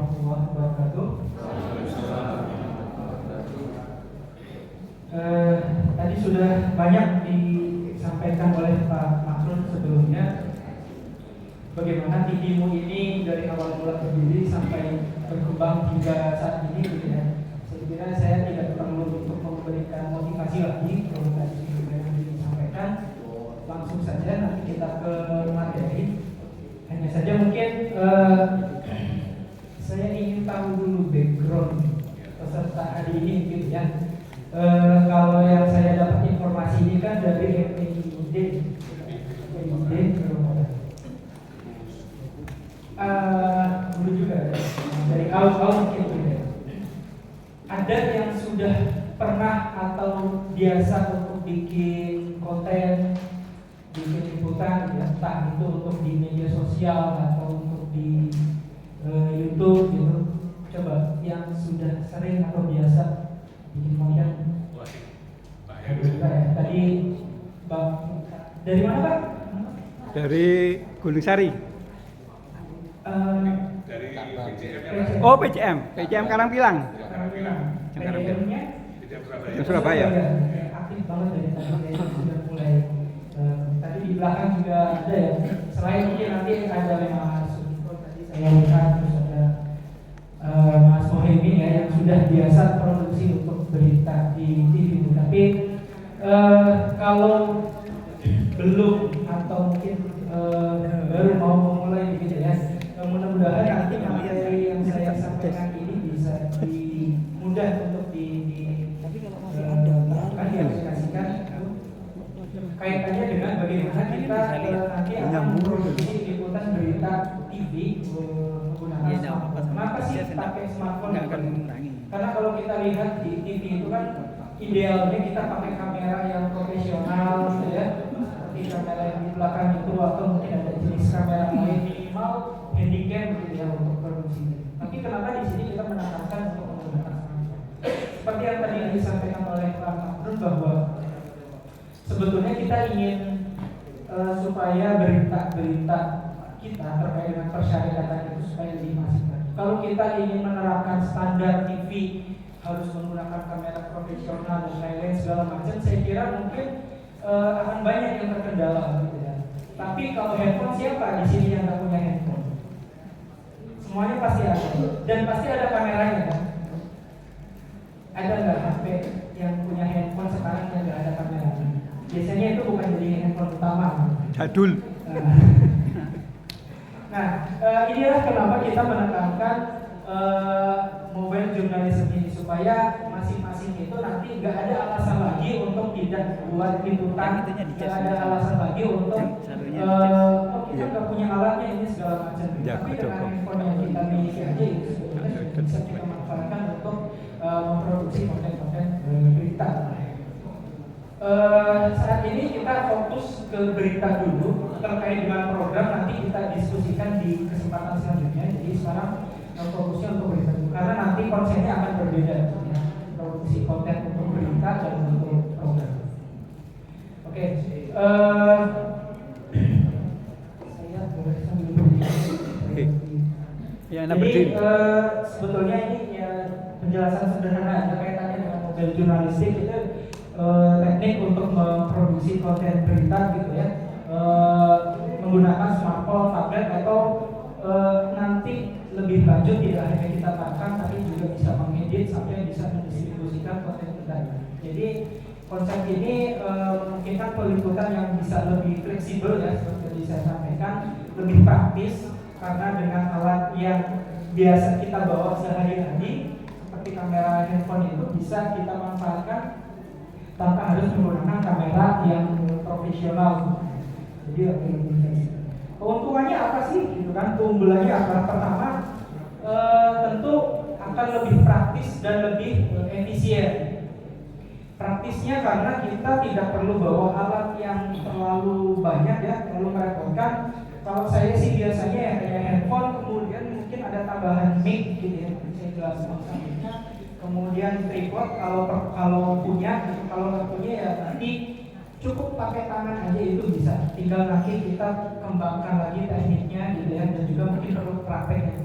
warahmatullahi wabarakatuh. Tadi sudah banyak disampaikan oleh Pak Makrun sebelumnya bagaimana TVMU ini dari awal mula berdiri sampai berkembang hingga saat ini gitu ya. Saya kira saya tidak perlu untuk memberikan motivasi lagi kalau tadi sudah disampaikan. Langsung saja nanti kita ke materi. Hanya saja mungkin saya ingin tahu dulu background peserta hari ini gitu ya. Kalau yang saya dapat informasi ini kan dari PID dulu juga dari awal mungkin gitu. Ada yang sudah pernah atau biasa untuk bikin konten, bikin liputan, ya, entah itu untuk di media sosial atau untuk di YouTube gitu. Coba yang sudah sering atau biasa bikin konten. Tadi Bang, dari mana Pak? Dari Gunung Sari. Dari PCM. Oh PCM Karangpilang. PCM-nya Surabaya. Aktif banget dari tadi ya, sudah mulai. Tadi di belakang juga ada ya. Selain mungkin nanti ada Mas Sudiko tadi saya lihat, terus ada Mas Mohaimin ya yang sudah biasa produksi untuk berita di TV. Tapi kalau belum atau mungkin baru mau memulai gitu ya, mudah-mudahan nanti materi yang saya sampaikan ini bisa mudah untuk diaplikasikan kaitannya dengan bagaimana kita nanti akan memproduksi liputan berita TV menggunakan smartphone. Kenapa sih pakai smartphone? Karena kalau kita lihat di TV itu kan idealnya kita pakai kamera yang profesional gitu ya, seperti kamera yang di belakang itu atau mungkin ada jenis kamera lain minimal handycam gitu ya untuk produksi. Tapi kenapa di sini kita menekankan untuk menggunakan smartphone? Seperti yang tadi disampaikan oleh Pak Makrun bahwa sebetulnya kita ingin supaya berita-berita kita terkait dengan persyaratan itu supaya lebih masif. Kalau kita ingin menerapkan standar TV harus menggunakan kamera profesional dan lain-lain segala macam, saya kira mungkin akan banyak yang terkendala gitu ya. Tapi kalau handphone, siapa di sini yang nggak punya handphone? Semuanya pasti ada dan pasti ada kameranya kan? Ada nggak HP yang punya handphone sekarang yang nggak ada kameranya? Biasanya itu bukan jadi handphone utama. Jadul. Nah, inilah kenapa kita menekankan mobile journalism ini supaya masing-masing itu nanti nggak ada alasan lagi untuk tidak buat liputan, nggak ada alasan lagi untuk kita nggak punya alatnya ini segala macam. Tapi dengan handphone yang kita miliki aja itu sebetulnya bisa kita manfaatkan untuk memproduksi konten-konten berita. Saat ini kita fokus ke berita dulu. Terkait dengan program nanti kita diskusikan di kesempatan selanjutnya. Jadi sekarang fokusnya untuk berita dulu karena nanti konsepnya akan berbeda ya. Produksi konten untuk berita dan untuk program. Oke, saya boleh sambil berdiri. Ya, jadi sebetulnya ini ya penjelasan sederhana ada kaitannya dengan mobile jurnalistik itu teknik untuk memproduksi konten berita gitu ya, menggunakan smartphone, tablet atau nanti lebih lanjut tidak hanya kita rekam tapi juga bisa mengedit sampai bisa mendistribusikan konten kita. Jadi konsep ini memungkinkan peliputan yang bisa lebih fleksibel ya, seperti yang saya sampaikan, lebih praktis karena dengan alat yang biasa kita bawa sehari-hari seperti kamera handphone itu bisa kita manfaatkan tanpa harus menggunakan kamera yang profesional. Jadi keuntungannya apa sih? Gitu kan? Keunggulannya apa? Pertama, tentu akan lebih praktis dan lebih efisien. Praktisnya karena kita tidak perlu bawa alat yang terlalu banyak ya, terlalu merepotkan. Kalau saya sih biasanya ya kayak handphone, kemudian mungkin ada tambahan mic gitu ya, saya jelaskan selanjutnya. Kemudian tripod kalau punya, kalau nggak punya ya nanti cukup pakai tangan aja itu bisa. Tinggal nanti kita kembangkan lagi tekniknya gitu ya, dan juga mungkin perlu praktek.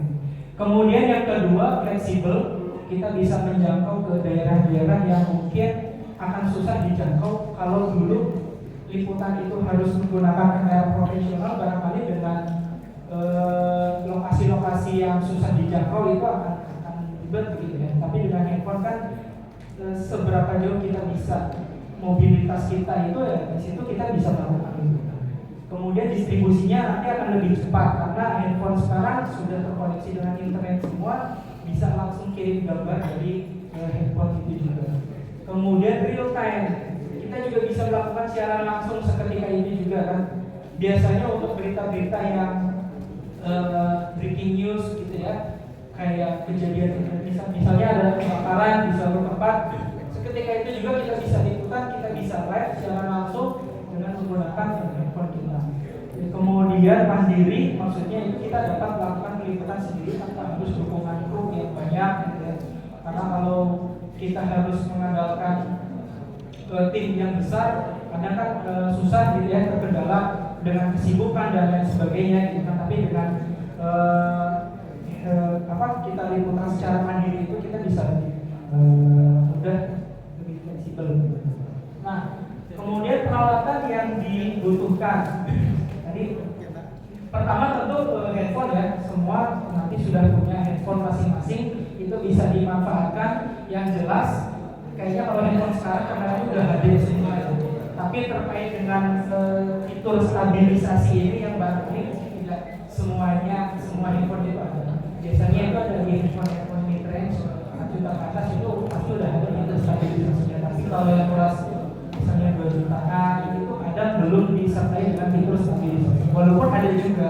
Kemudian yang kedua, fleksibel. Kita bisa menjangkau ke daerah-daerah yang mungkin akan susah dijangkau kalau dulu liputan itu harus menggunakan kamera profesional, barangkali dengan lokasi-lokasi yang susah dijangkau itu akan ribet begitu ya. Tapi dengan handphone kan seberapa jauh kita bisa, mobilitas kita itu ya di situ kita bisa melakukan itu. Kemudian distribusinya nanti akan lebih cepat karena handphone sekarang sudah terkoneksi dengan internet semua, bisa langsung kirim gambar dari handphone itu juga. Kemudian real time, kita juga bisa melakukan siaran langsung seketika ini juga kan. Biasanya untuk berita-berita yang breaking news gitu ya, kayak kejadian misalnya ada kebakaran di suatu tempat, seketika itu juga kita bisa liputan, kita bisa live secara langsung dengan menggunakan handphone kita. Kemudian mandiri, maksudnya itu kita dapat melakukan liputan sendiri tanpa harus dukungan kru yang banyak gitu ya. Karena kalau kita harus mengandalkan tim yang besar, kadang kan susah gitu ya, terkendala dengan kesibukan dan lain sebagainya gitu kan. Tapi dengan kita liputan secara mandiri itu kita bisa lebih mudah, lebih fleksibel. Nah, kemudian peralatan yang dibutuhkan tadi, pertama tentu handphone ya, semua nanti sudah punya handphone masing-masing, itu bisa dimanfaatkan. Yang jelas kayaknya kalau handphone sekarang kameranya udah HD semua ya. Tapi terkait dengan fitur stabilisasi ini yang barangkali tidak semuanya, semua handphone itu ada. Biasanya itu ada di handphone mid range 4 juta ke atas itu pasti udah ada fitur stabilisasinya. Tapi kalau yang kelas misalnya 2 jutaan itu kadang belum disertai dengan fitur stabilisasi. Walaupun ada juga,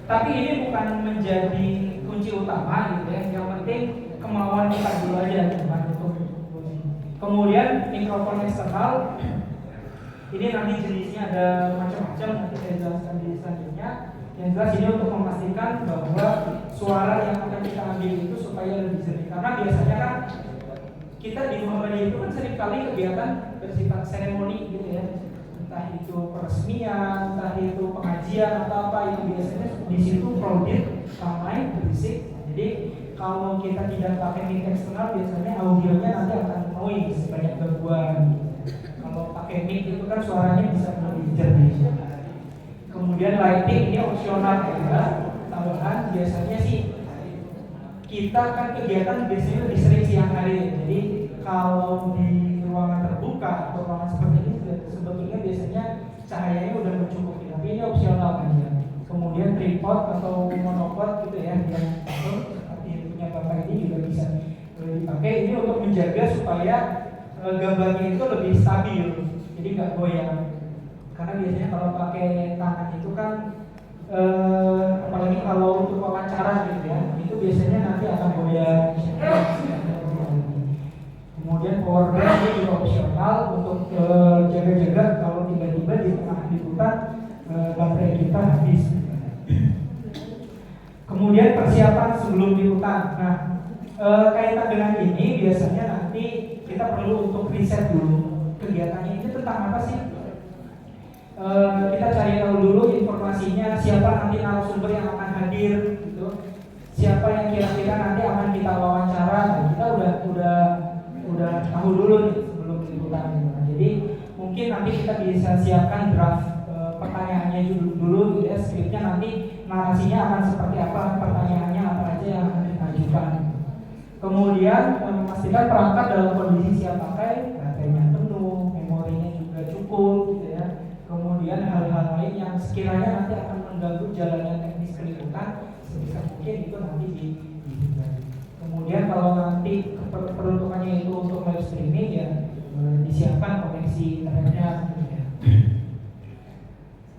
tapi ini bukan menjadi kunci utama gitu ya. Yang penting kemauan kita dulu aja bukan untuk. Kemudian mikrofon eksternal, ini nanti jenisnya ada macam-macam, nanti saya jelaskan di selanjutnya. Yang jelas ini untuk memastikan bahwa suara yang akan kita ambil itu supaya lebih jernih. Karena biasanya kan kita di Muhammadiyah itu kan seringkali kegiatan bersifat seremoni gitu ya, entah itu peresmian, entah itu pengajian atau apa, yang biasanya di situ crowded, ramai, berisik. Jadi kalau kita tidak pakai mic eksternal, biasanya audionya nanti akan noise, banyak gangguan. Kalau pakai mic itu kan suaranya bisa lebih jernih. Kemudian lighting ini opsional juga, tambahan. Biasanya sih kita kan kegiatan biasanya lebih sering siang hari. Jadi kalau di ruangan terbuka atau ruangan seperti ini sebetulnya biasanya cahayanya udah mencukupi, tapi ini opsional kan ya. Kemudian tripod atau monopod gitu ya, yang seperti punya bapak ini juga bisa dipakai. Ini untuk menjaga supaya gambarnya itu lebih stabil, jadi nggak goyang. Karena biasanya kalau pakai tangan itu kan apalagi kalau untuk wawancara gitu ya, itu biasanya nanti akan goyang. Kemudian power bank ini juga opsional untuk jaga-jaga kalau tiba-tiba di tengah liputan baterai kita habis. Kemudian persiapan sebelum liputan. Nah, kaitan dengan ini biasanya nanti kita perlu untuk riset dulu kegiatannya ini tentang apa sih. Kita cari tahu dulu informasinya, siapa nanti narasumber yang akan hadir gitu, siapa yang kira-kira nanti akan kita wawancara. Nah, kita udah tahu dulu nih sebelum liputan. Nah, jadi mungkin nanti kita bisa siapkan draft pertanyaannya dulu gitu ya, skripnya nanti narasinya akan seperti apa, pertanyaannya apa aja yang akan kita ajukan. Kemudian memastikan perangkat dalam kondisi siap pakai, baterainya penuh, memorinya juga cukup gitu ya. Kemudian hal-hal lain yang sekiranya nanti akan mengganggu jalannya teknis peliputan, sebisa mungkin itu nanti dihindari. Kemudian kalau nanti peruntukannya itu untuk live streaming ya disiapkan koneksi internetnya gitu ya.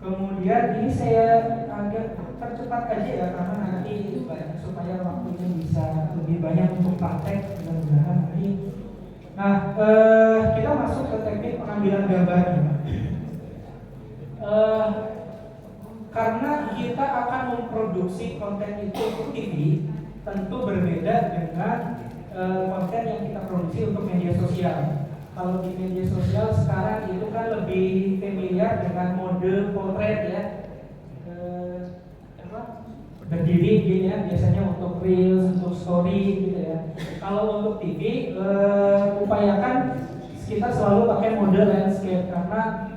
Kemudian ini saya agak percepat aja ya, karena nanti banyak supaya waktunya bisa lebih banyak untuk praktek mudah-mudahan nanti. Nah, kita masuk ke teknik pengambilan gambarnya. Karena kita akan memproduksi konten itu untuk TV, tentu berbeda dengan konten yang kita produksi untuk media sosial. Kalau di media sosial sekarang itu kan lebih familiar dengan mode potret ya, berdiri gitu ya, biasanya untuk reels, untuk story gitu ya. Kalau untuk TV, upayakan kita selalu pakai mode landscape karena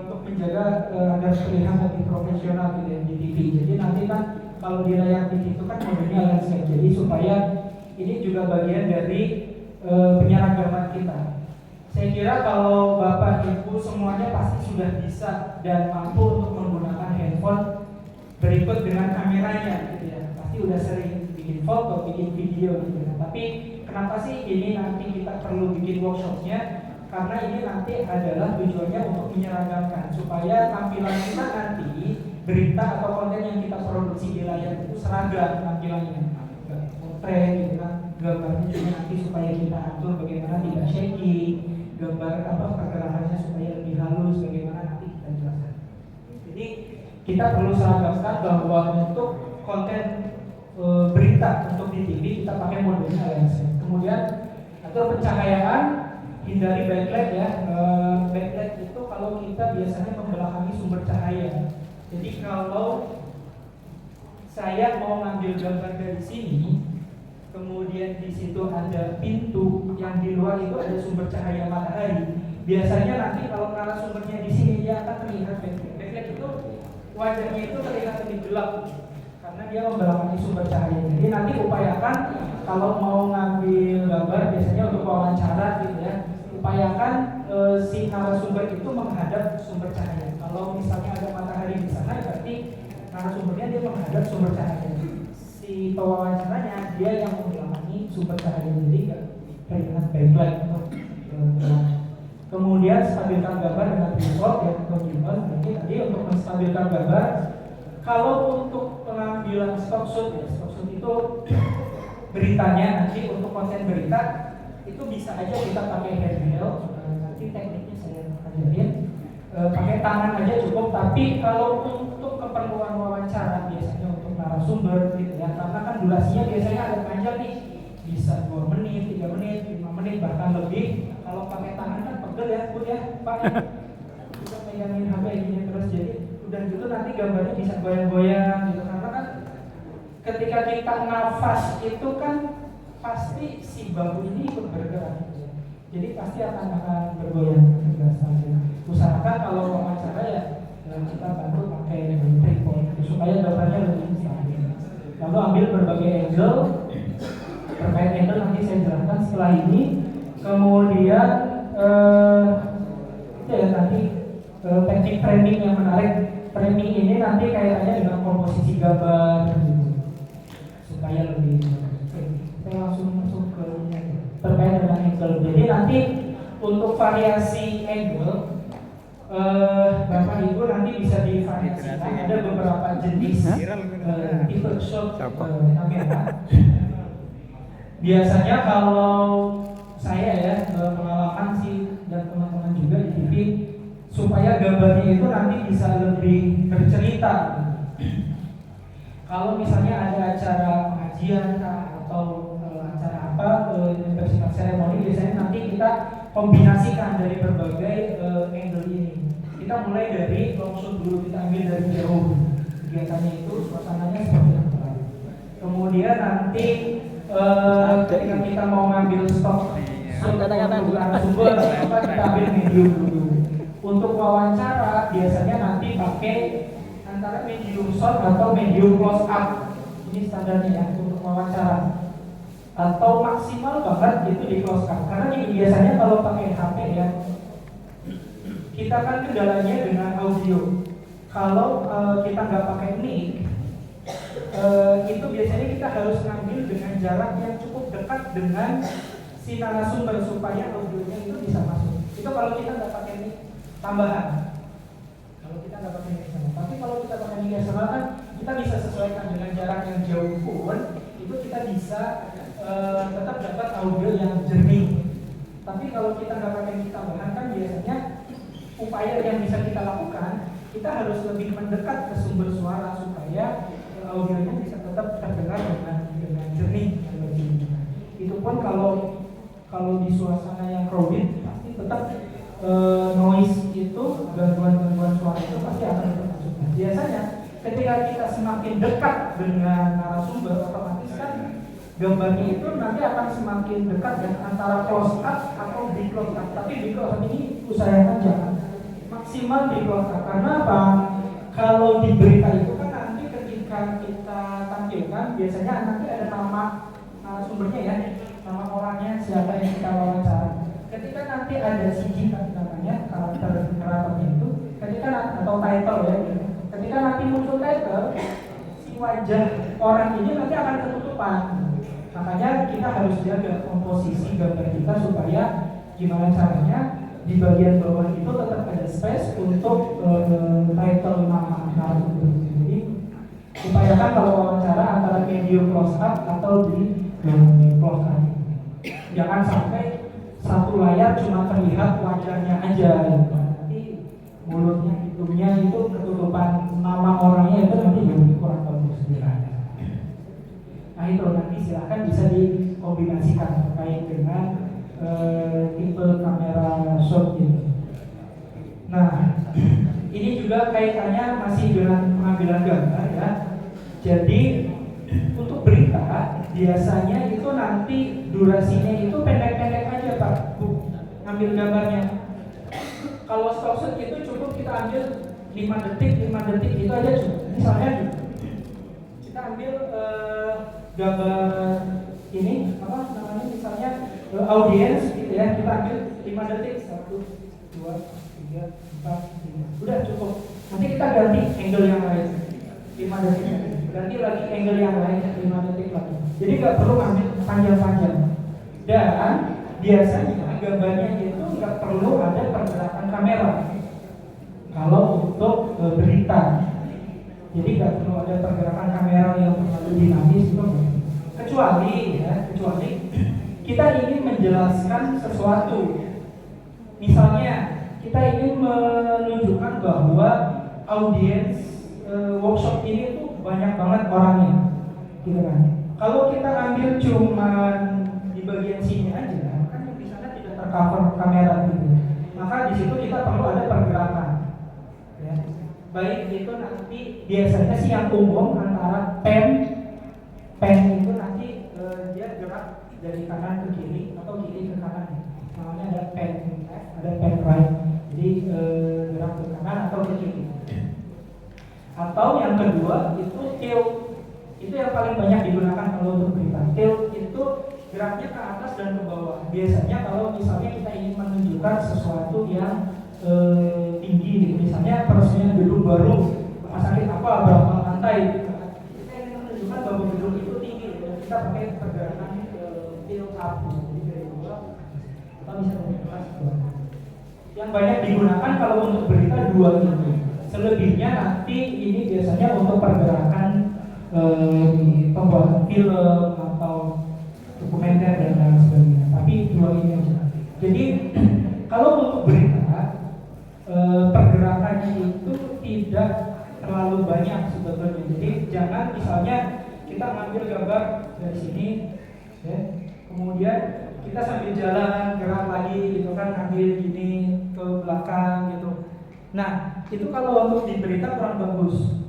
untuk menjaga agar terlihat lebih profesional gitu ya di TV. Jadi nanti kan kalau di layar TV itu kan modenya landscape, jadi supaya ini juga bagian dari penyeragaman kita. Saya kira kalau Bapak Ibu semuanya pasti sudah bisa dan mampu untuk menggunakan handphone berikut dengan kameranya gitu ya. Pasti udah sering bikin foto, bikin video gitu ya. Tapi kenapa sih ini nanti kita perlu bikin workshopnya? Karena ini nanti adalah tujuannya untuk menyeragamkan supaya tampilan kita nanti berita atau konten yang kita produksi di layar itu seragam tampilannya, portrait gitu kan, gambarnya juga nanti supaya kita atur bagaimana tidak shaky, gambar apa pergerakannya supaya lebih halus, bagaimana nanti kita jelaskan. Jadi kita perlu seragamkan bahwa untuk konten berita untuk di TV kita pakai modenya landscape. Kemudian atur pencahayaan, hindari backlight ya. Backlight itu kalau kita biasanya membelakangi sumber cahaya. Jadi kalau saya mau ngambil gambar dari sini, kemudian di situ ada pintu yang di luar itu ada sumber cahaya matahari. Biasanya nanti kalau narasumbernya di sini dia akan terlihat backlight. Backlight itu wajahnya itu terlihat lebih gelap karena dia membelakangi sumber cahaya. Jadi nanti upayakan kalau mau ngambil gambar biasanya untuk wawancara gitu ya, upayakan si narasumber itu menghadap sumber cahaya. Kalau misalnya ada matahari di sana, berarti narasumbernya dia menghadap sumber cahaya. Si pewawancaranya dia yang membelakangi sumber cahaya, jadi terlihat backlight untuk kemudian stabilkan gambar dengan tripod ya atau gimbal. Nanti tadi untuk menstabilkan gambar, kalau untuk pengambilan stock shoot ya, stock shoot itu beritanya nanti untuk konten berita itu bisa aja kita pakai handheld. Nanti tekniknya saya ajarin, pakai tangan aja cukup. Tapi kalau untuk keperluan wawancara biasanya untuk narasumber gitu ya, karena kan durasinya biasanya ada panjang nih, bisa 2 menit, 3 menit, 5 menit bahkan lebih. Kalau pakai tangan kan pegel ya, Bu ya, Pak ya. Bisa pegangin HP gini terus, jadi udah gitu nanti gambarnya bisa goyang-goyang gitu. Karena kan ketika kita nafas itu kan pasti si bahu ini ikut bergerak gitu ya. Jadi pasti akan bergoyang. Usahakan kalau wawancara ya kita bantu pakai tripod supaya gambarnya lebih stabil. Lalu ambil berbagai angle. Terkait angle nanti saya jelaskan setelah ini. Kemudian itu ya tadi teknik framing yang menarik. Framing ini nanti kaitannya dengan komposisi gambar gitu, supaya lebih. Saya langsung masuk ke terkait dengan angle. Jadi nanti untuk variasi angle, Bapak Ibu nanti bisa divariasikan. Ada beberapa jenis tipe shot kamera. Biasanya kalau saya ya pengalaman sih dan teman-teman juga di TV, supaya gambarnya itu nanti bisa lebih bercerita. Kalau misalnya ada acara pengajian atau acara apa yang bersifat seremoni, biasanya nanti kita kombinasikan dari berbagai angle ini. Kita mulai dari long shot dulu, kita ambil dari jauh. Kegiatannya itu suasananya seperti apa. Kemudian nanti ketika kita mau ngambil stok sumber, kita ambil medium dulu. Untuk wawancara biasanya nanti pakai antara medium shot atau medium close up. Ini standarnya ya untuk wawancara. Atau maksimal banget itu di close up. Karena ini biasanya kalau pakai HP ya, kita kan kendalanya dengan audio. Kalau kita nggak pakai mic, itu biasanya kita harus ngambil dengan jarak yang cukup dekat dengan si narasumber supaya audionya itu bisa masuk. Itu kalau kita nggak pakai mic tambahan. Kalau kita nggak pakai mic tambahan. Tapi kalau kita pakai mic eksternal kan kita bisa sesuaikan dengan jarak yang jauh pun itu kita bisa tetap dapat audio yang jernih. Tapi kalau kita nggak pakai mic tambahan kan biasanya upaya yang bisa kita lakukan, kita harus lebih mendekat ke sumber suara supaya audionya bisa tetap terdengar dengan jernih. Itu pun kalau di suasana yang crowded pasti tetap noise itu, gangguan suara itu pasti akan termasuk. Biasanya ketika kita semakin dekat dengan narasumber, otomatis kan gambarnya itu nanti akan semakin dekat ya, antara close up atau di close up. Tapi di close up ini usahakan jangan maksimal di close up. Karena apa? Kalau di berita itu kan nanti ketika kita tampilkan biasanya nanti ada nama narasumbernya ya, nama orangnya, siapa yang kita wawancara. Ketika nanti ada CG namanya, karakternya itu, ketika atau title ya, ketika nanti muncul title, si wajah orang ini nanti akan ketutupan. Makanya kita harus jaga komposisi gambar kita supaya gimana caranya di bagian bawah itu tetap ada space untuk title nama narasumber. Jadi upayakan kalau wawancara antara medium close up atau di close up. Jangan sampai satu layar cuma terlihat wajahnya aja, nanti mulutnya, hidungnya itu ketutupan nama orangnya itu nanti jadi kurang bagus diranya. Nah itu nanti silahkan bisa dikombinasikan terkait dengan tipe kamera shot ini. Nah ini juga kaitannya masih dengan pengambilan gambar ya. Jadi untuk berita biasanya itu nanti durasinya itu pendek-pendek aja Pak, ngambil gambarnya. Kalau stock shot itu cukup kita ambil 5 detik itu aja cukup. Misalnya kita ambil gambar ini apa namanya, misalnya audiens gitu ya, kita ambil 5 detik, 1, 2, 3, 4, 5, udah cukup. Nanti kita ganti angle yang lain 5 detik, ganti lagi angle yang lain 5 detik lagi. Jadi nggak perlu ambil panjang-panjang. Dan biasanya gambarnya itu nggak perlu ada pergerakan kamera kalau untuk berita. Jadi nggak perlu ada pergerakan kamera yang terlalu dinamis itu. Kecuali kita ingin menjelaskan sesuatu. Misalnya kita ingin menunjukkan bahwa audiens workshop ini tuh banyak banget orangnya, gitu kan. Kalau kita ambil cuman di bagian sini aja, kan di sana tidak tercover kamera gitu. Maka di situ kita perlu ada pergerakan. Ya. Baik itu nanti biasanya sih yang umum antara pen itu nanti dia gerak dari kanan ke kiri atau kiri ke kanan. Namanya ada pen left, ada pen right. Jadi gerak ke kanan atau ke kiri. Atau yang kedua itu tilt. Itu yang paling banyak digunakan kalau untuk berita. Tilt itu geraknya ke atas dan ke bawah. Biasanya kalau misalnya kita ingin menunjukkan sesuatu yang tinggi, gitu. Misalnya peresmian gedung baru, rumah sakit apa, berapa lantai, kita ingin menunjukkan bahwa gedung itu tinggi, gitu. Kita pakai pergerakan tilt up, jadi dari bawah, atau bisa dari atas ke bawah. Yang banyak digunakan kalau untuk berita dua itu. Selebihnya nanti ini biasanya untuk pergerakan pembuatan film atau dokumenter dan lain sebagainya. Tapi dua ini aja. Jadi kalau untuk berita pergerakannya itu tidak terlalu banyak sebetulnya. Jadi jangan misalnya kita ngambil gambar dari sini, ya, kemudian kita sambil jalan gerak lagi gitu kan, ngambil gini ke belakang gitu. Nah itu kalau untuk di berita kurang bagus.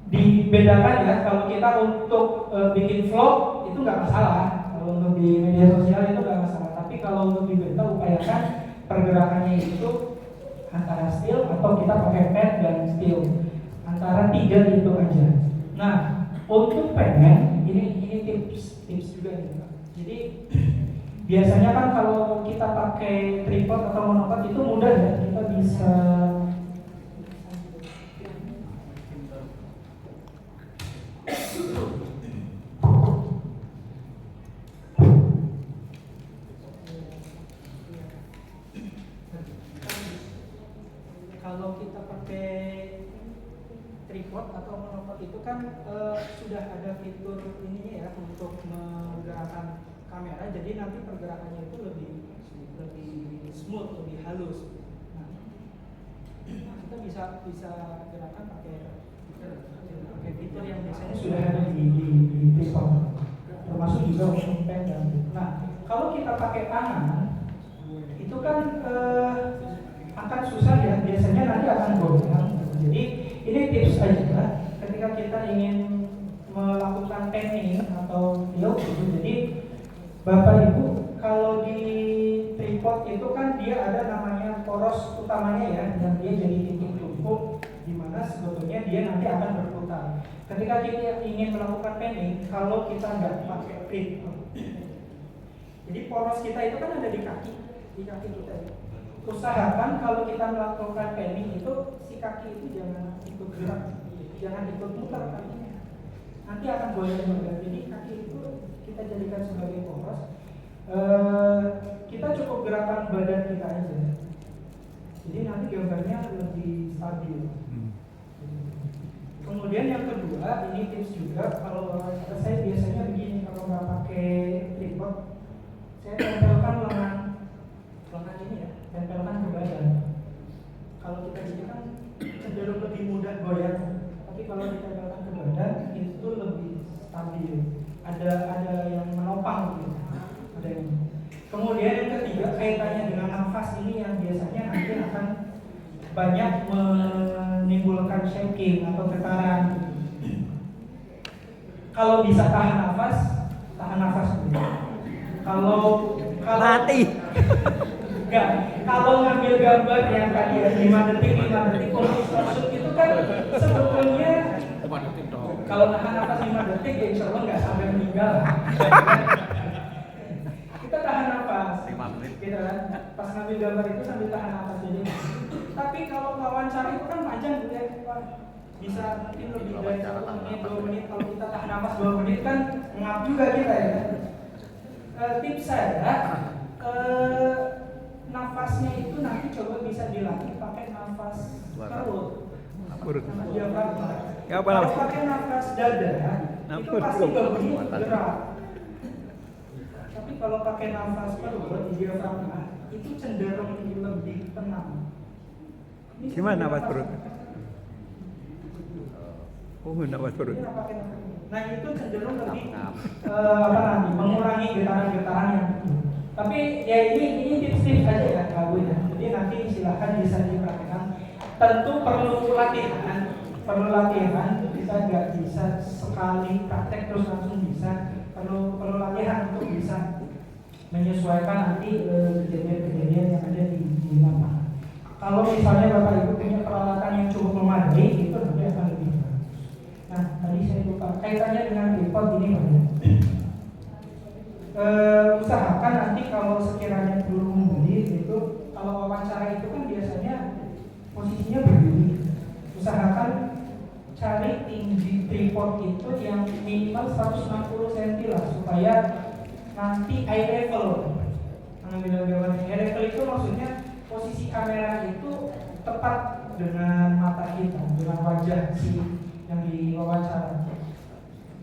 Dibedakan ya, kalau kita untuk bikin vlog itu nggak masalah, kalau untuk di media sosial itu nggak masalah. Tapi kalau untuk di berita upayakan pergerakannya itu antara still atau kita pakai pen dan still, antara 3 itu aja. Nah untuk pen ini tips juga nih Pak. Jadi biasanya kan kalau kita pakai tripod atau monopod itu mudah ya, kita bisa kalau kita pakai tripod atau monopod itu kan sudah ada fitur ininya ya untuk menggerakkan kamera, jadi nanti pergerakannya itu lebih smooth, lebih halus. Nah, kita bisa gerakan pakai fitur yang biasanya sudah ada di tripod, termasuk juga untuk pen dan. Nah, kalau kita pakai tangan itu kan akan susah ya, biasanya nanti akan goyang. Jadi ini tips aja ketika kita ingin melakukan panning atau field gitu. Jadi Bapak Ibu kalau di tripod itu kan dia ada namanya poros utamanya ya, yang dia jadi titik tumpuk di mana sebetulnya dia nanti akan berputar. Ketika kita ingin melakukan panning, kalau kita nggak pakai tripod, jadi poros kita itu kan ada di kaki kita. Usahakan kalau kita melakukan panning itu si kaki itu jangan ikut gerak, jangan ikut muter kakinya. Nanti akan goyang juga. Jadi kaki itu kita jadikan sebagai poros. Kita cukup gerakan badan kita aja. Jadi nanti gambarnya lebih stabil. Kemudian yang kedua, ini tips juga kalau saya biasanya begini kalau nggak pakai tripod, saya tempelkan lengan ini ya, tempelkan ke badan. Kalau kita gini kan cenderung lebih mudah goyang, tapi kalau ditempelkan ke badan itu lebih stabil. Ada yang menopang gitu. Ada yang. Kemudian yang ketiga kaitannya dengan nafas ini yang biasanya nanti akan banyak menimbulkan shaking atau getaran. Kalau bisa tahan nafas dulu. Kalau Mati. enggak, kalau ngambil gambar yang tadi 5 detik shoot itu kan sebetulnya kalau tahan nafas 5 detik ya insya Allah nggak sampai meninggal. Kita tahan nafas 5 menit gitu kan. Pas ngambil gambar itu sambil tahan nafas jadi. Tapi kalau wawancara itu kan panjang gitu ya, bisa mungkin lebih dari 1 menit, 2 menit. Kalau kita tahan nafas 2 menit kan ngap juga kita ya. Tips saya, nafasnya itu nanti coba bisa dilatih pakai nafas perut. Diafragma. Kalau pakai nafas dada, itu pasti berbunyi gerak. Tapi kalau pakai nafas perut di diafragma, itu cenderung lebih tenang. Gimana nafas perut? Oh, nafas perut. Nah itu cenderung lebih mengurangi getaran-getaran yang itu. Tapi ya ini tips-tips aja ya Kak Bu ya. Jadi nanti silakan bisa dipraktikkan. Tentu perlu latihan. Kita nggak bisa sekali praktek terus langsung bisa. Perlu latihan untuk bisa menyesuaikan nanti kejadian-kejadian yang ada di lapangan. Kalau misalnya Bapak Ibu punya peralatan yang cukup memadai, itu nanti akan lebih bagus. Nah, tadi saya lupa kaitannya dengan tripod ini Pak ya. Usahakan nanti kalau sekiranya belum membeli itu, kalau wawancara itu kan biasanya posisinya berdiri. Usahakan cari tinggi tripod itu yang minimal 160 cm lah supaya nanti eye level. Mengambil gambar eye level itu maksudnya posisi kamera itu tepat dengan mata kita, dengan wajah si yang diwawancara.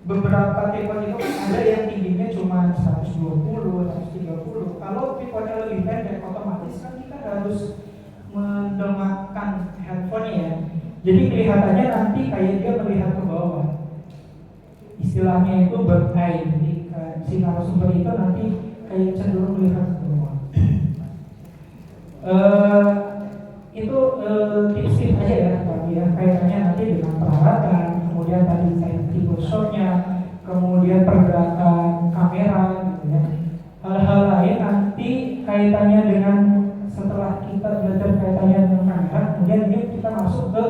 Beberapa tripod itu kan ada yang tingginya cuma 120, 130. Kalau tripodnya lebih pendek, otomatis kan kita harus mendongakkan handphone ya. Jadi kelihatannya nanti kayak dia melihat ke bawah. Istilahnya itu bird eye. Jadi si narasumber itu nanti kayak cenderung melihat ke bawah. Itu tips-tips aja ya Pak ya, kaitannya nanti dengan peralatan, kemudian tadi saya tipe shotnya, kemudian pergerakan kamera gitu ya. Hal-hal lain nanti kaitannya dengan setelah kita belajar kaitannya dengan kamera, kemudian ini kita masuk ke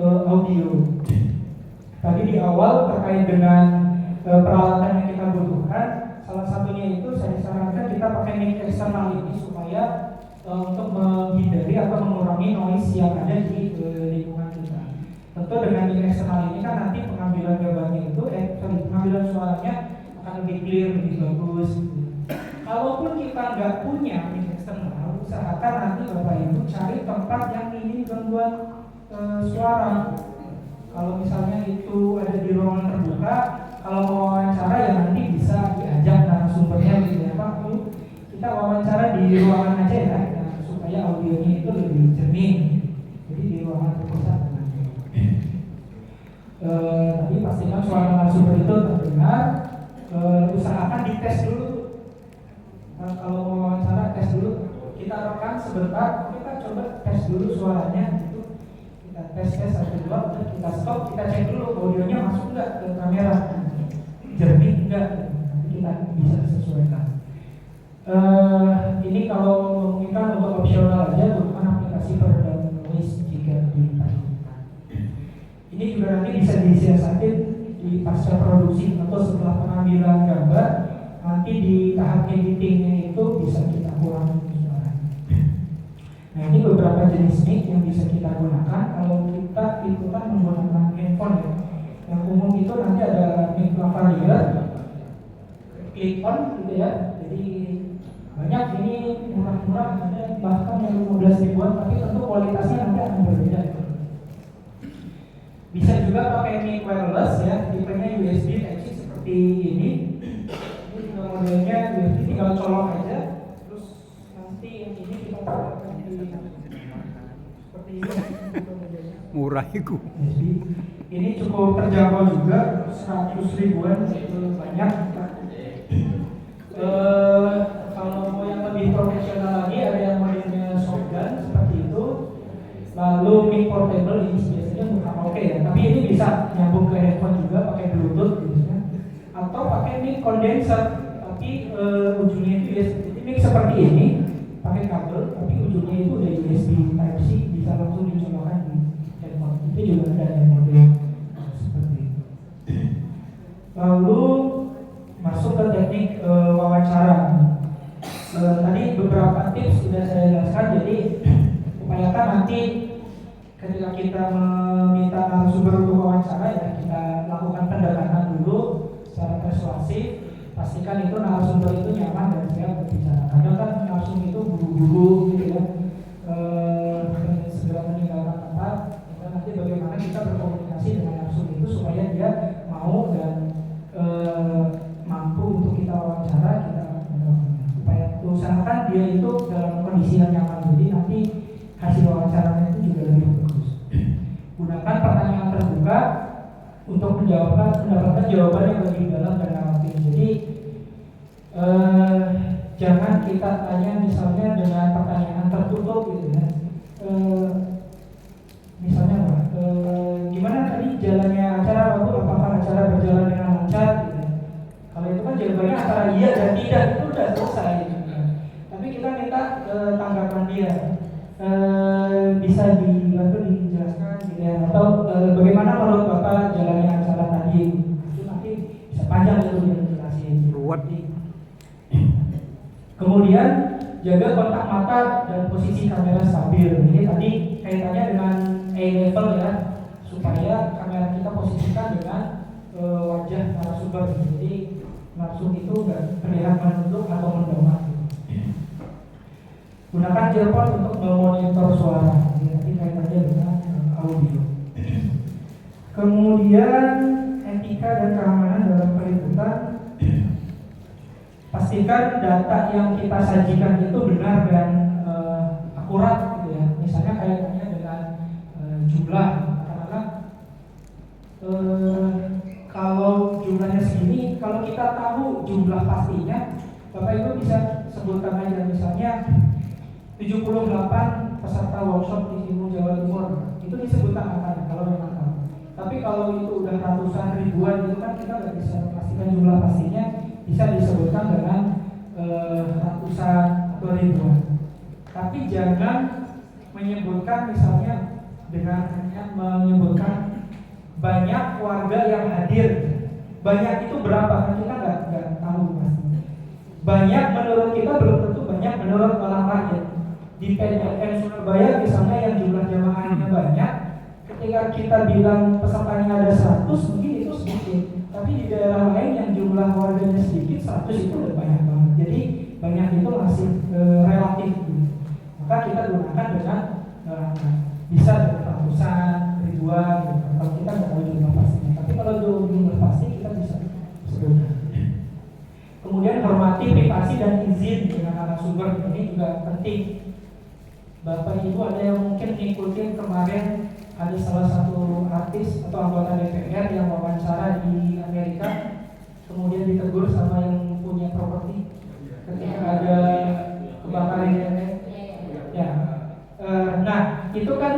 audio. Tadi di awal terkait dengan peralatan yang kita butuhkan, salah satunya itu saya sarankan kita pakai mic eksternal ini supaya untuk menghindari atau mengurangi noise yang ada di lingkungan kita. Tentu dengan mic eksternal ini kan nanti pengambilan gambarnya itu, pengambilan suaranya akan lebih clear, lebih bagus. Kalaupun kita nggak punya mic eksternal, usahakan nanti Bapak Ibu cari tempat yang minim gangguan suara. Kalau misalnya itu ada di ruangan terbuka, kalau mau wawancara ya nanti bisa diajak narasumbernya gitu ya Pak, kita wawancara di ruangan aja ya, supaya audionya itu lebih jernih. Jadi di ruangan terpusat. Tadi pastikan suara narasumber itu terdengar. Usahakan dites dulu. Kalau mau wawancara tes dulu. Kita rekam sebentar, kita coba tes dulu suaranya itu. Kita tes 1 2, udah kita stop, kita cek dulu audionya masuk nggak ke kamera, jernih nggak, nanti kita bisa sesuaikan. Ini kalau memungkinkan untuk opsional aja, bukan aplikasi peredam noise jika diperlukan. Ini juga nanti bisa disiasatin di pasca produksi atau setelah pengambilan gambar, nanti di tahap editingnya itu bisa kita kurangi suara. Nah, ini beberapa jenis mic yang bisa kita gunakan kalau kita ikutan menggunakan handphone ya. Yang umum itu nanti ada mic lavalier, clip on gitu ya. Jadi banyak, ini murah-murah, ada bahkan yang 15 ribuan, tapi tentu kualitasnya nanti akan berbeda. Bisa juga pakai mic wireless ya, tipenya USB Type-C seperti ini. Ini juga modelnya USB, tinggal colok aja, terus nanti yang ini kita pakai seperti ini. Murah itu. USB. Ini cukup terjangkau juga, 100 ribuan, itu banyak. Kalau mau yang lebih profesional lagi, ada yang modelnya shotgun seperti itu. Lalu mic portable, ini biasanya bukan oke ya, tapi ini bisa nyambung ke handphone juga pakai Bluetooth biasanya. Atau pakai mic condenser, tapi ujungnya itu USB. Jadi mic seperti ini pakai kabel, tapi ujungnya itu udah USB Type-C, bisa langsung dicolokkan di handphone. Itu juga ada yang model seperti itu. Lalu masuk ke teknik wawancara. Tadi beberapa tips sudah saya jelaskan, jadi upayakan nanti ketika kita meminta narasumber untuk wawancara ya, kita lakukan pendekatan dulu secara persuasif, pastikan itu narasumber itu nyaman dan siap berbicara. Kadang kan narasumber itu buru-buru gitu ya, segera meninggalkan tempat. Dan nanti bagaimana kita berkomunikasi dengan narasumber itu supaya dia mau dan mampu untuk kita wawancara, kita upaya usahakan dia itu dalam kondisi yang nyaman, jadi nanti hasil wawancaranya itu juga lebih bagus. Gunakan pertanyaan terbuka untuk mendapatkan jawaban yang lebih dalam dan relatif. Jadi jangan kita tanya misalnya dengan pertanyaan tertutup gitu ya. Misalnya gimana tadi jalannya acara, apakah acara berjalan dengan lancar gitu. Kalau itu kan jawabannya antara iya dan tidak, itu udah selesai gitu. Tapi kita minta tanggapan dia, bisa dibantu dijelaskan gitu ya, atau bagaimana menurut Bapak jalannya acara tadi, itu nanti bisa panjang itu dia jelasin. Ruwet. Kemudian jaga kontak mata dan posisi kamera stabil. Ini tadi kaitannya dengan eye level ya, supaya kamera kita posisikan dengan wajah narasumber. Jadi langsung itu nggak terlihat menunduk atau mendongak. Gunakan earphone untuk memonitor suara. Jadi kaitannya dengan audio. Kemudian etika dan keamanan dalam peliputan. Pastikan data yang kita sajikan itu benar dan akurat gitu ya. Misalnya kaitannya dengan jumlah, karena kalau jumlahnya segini, kalau kita tahu jumlah pastinya, Bapak Ibu bisa sebutkan aja misalnya 78 peserta workshop di Simu Jawa Timur, itu disebutkan angkanya kalau memang tahu. Tapi kalau itu udah ratusan ribuan itu kan kita nggak bisa memastikan jumlah pastinya, bisa disebutkan dengan ratusan atau ribuan. Tapi jangan menyebutkan misalnya dengan hanya menyebutkan banyak warga yang hadir. Banyak itu berapa? Kan kita nggak tahu pasti. Banyak menurut kita belum tentu banyak menurut orang rakyat. Di PNLN Surabaya misalnya yang jumlah jamaahnya banyak, ketika kita bilang pesertanya ada 100 mungkin itu sedikit. Tapi di daerah lain yang jumlah warganya sedikit, 100 itu udah banyak banget. Jadi banyak itu masih relatif. Maka kita gunakan dengan bisa dengan ratusan, ribuan gitu. Kalau kita nggak tahu jumlah pastinya, tapi kalau jumlah pasti kita bisa sebutkan. Kemudian hormati privasi dan izin dengan narasumber, ini juga penting. Bapak Ibu ada yang mungkin ngikutin kemarin ada salah satu artis atau anggota DPR yang wawancara di Amerika, kemudian ditegur sama yang punya properti ketika ada kebakaran ya. Nah itu kan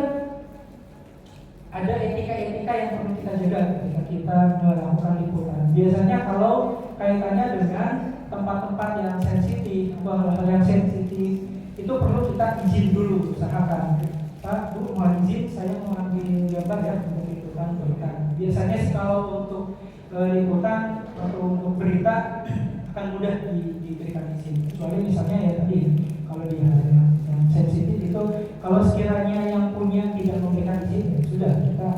kita melakukan liputan. Biasanya kalau kaitannya dengan tempat-tempat yang sensitif atau hal-hal yang sensitif itu perlu kita izin dulu, usahakan. Pak, Bu, mohon izin saya mau ambil gambar ya untuk liputan berita. Biasanya sih kalau untuk liputan atau untuk berita akan mudah diberikan izin. Kecuali misalnya ya tadi kalau di hal yang sensitif itu kalau sekiranya yang punya tidak memberikan izin ya sudah, kita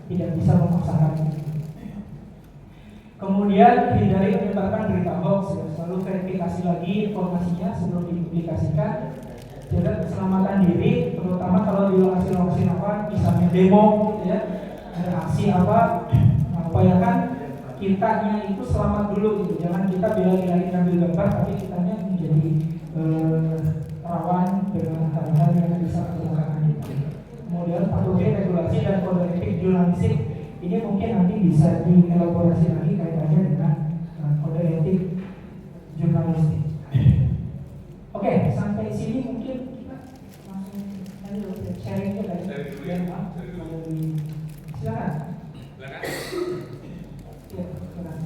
tidak bisa memaksakan. Kemudian hindari menyebarkan berita hoax, ya. Selalu verifikasi lagi informasinya sebelum dipublikasikan. Jaga keselamatan diri, terutama kalau di lokasi-lokasi apa, misalnya demo, gitu ya, ada aksi apa, upayakan kitanya itu selamat dulu, gitu. Jangan kita bela-belain ngambil gambar, tapi kitanya menjadi rawan dengan hal-hal yang bisa menyebabkan itu. Kemudian patuhi regulasi dan kode etik jurnalistik. Ini mungkin nanti bisa dielaborasi lagi kaitannya dengan kode etik jurnalistik. Oke, sampai sini mungkin kita langsung sharing aja dari silakan. Silakan. Ya, silakan.